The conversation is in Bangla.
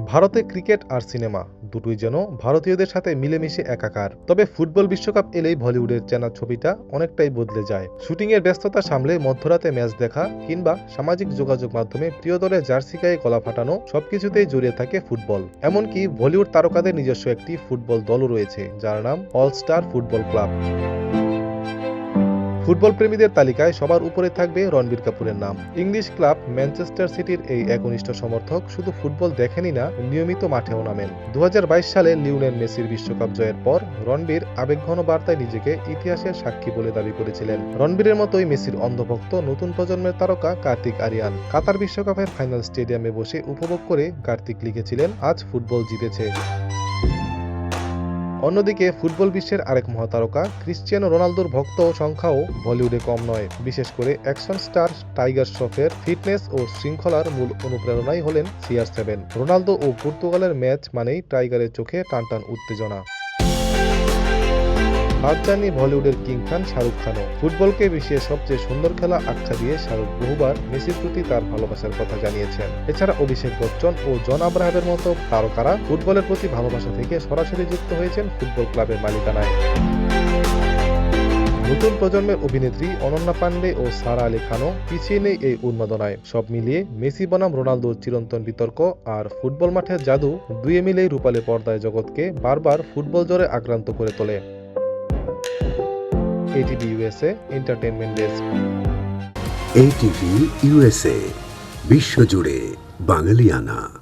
ভারতে ক্রিকেট আর সিনেমা দুটোই যেন ভারতীয়দের সাথে মিলেমিশে একাকার। তবে ফুটবল বিশ্বকাপ এলেই বলিউডের চেনা ছবিটা অনেকটাই বদলে যায়। শুটিংয়ের ব্যস্ততা সামলে মধ্যরাতে ম্যাচ দেখা কিংবা সামাজিক যোগাযোগ মাধ্যমে প্রিয় দলের জার্সি গায়ে গলা ফাটানো সবকিছুতেই জড়িয়ে থাকে ফুটবল। এমনকি বলিউড তারকাদের নিজস্ব একটি ফুটবল দলও রয়েছে, যার নাম all star football club. Football প্রেমীদের তালিকায় সবার উপরে থাকবে রণবীর কাপুরের নাম। ইংলিশ ক্লাব ম্যানচেস্টার সিটির এই একনিষ্ঠ সমর্থক শুধু ফুটবল দেখেনই না, নিয়মিত মাঠেও নামেন। 2022 সালে লিওনেল মেসির বিশ্বকাপ জয়ের পর রণবীর আবেগঘন বার্তায় নিজেকে ইতিহাসের সাক্ষী বলে দাবি করেছিলেন। রণবীরের মতোই মেসির অন্ধভক্ত নতুন প্রজন্মের তারকা কার্তিক আরিয়ান। কাতার বিশ্বকাপের ফাইনাল স্টেডিয়ামে বসে উপভোগ করে কার্তিক লিখেছিলেন, আজ ফুটবল জিতেছে। অন্যদিকে ফুটবল বিশ্বের আরেক মহাতারকা ক্রিশ্চিয়ানো রোনালদোর ভক্ত সংখ্যাও বলিউডে কম নয়। বিশেষ করে অ্যাকশন স্টার টাইগার শ্রফের ফিটনেস ও শৃঙ্খলার মূল অনুপ্রেরণাই হলেন CR7। রোনালদো ও পর্তুগালের ম্যাচ মানেই টাইগারের চোখে টানটান উত্তেজনা। হাত জানি বলিউডের কিং খান শাহরুখ খানও। ফুটবলকে বিশ্বের সবচেয়ে সুন্দর খেলা আখ্যা দিয়ে শাহরুখ বহুবার মেসির প্রতি তার ভালোবাসার কথা জানিয়েছেন। এছাড়া অভিষেক বচ্চন ও জন আব্রাহামের মতো তারকারা ফুটবলের প্রতি ভালোবাসা থেকে সরাসরি যুক্ত হয়েছেন ফুটবল ক্লাবের মালিকানায়। নতুন প্রজন্মের অভিনেত্রী অনন্যা পান্ডে ও সারা আলী খানও পিছিয়ে নেই এই উন্মাদনায়। সব মিলিয়ে মেসি বনাম রোনালদোর চিরন্তন বিতর্ক আর ফুটবল মাঠের জাদু দুয়ে মিলেই রূপালী পর্দায় জগৎকে বারবার ফুটবল জ্বরে আক্রান্ত করে তোলে। ATV USA entertainment desk. ATV USA বিশ্বজুড়ে বাঙালিয়ানা।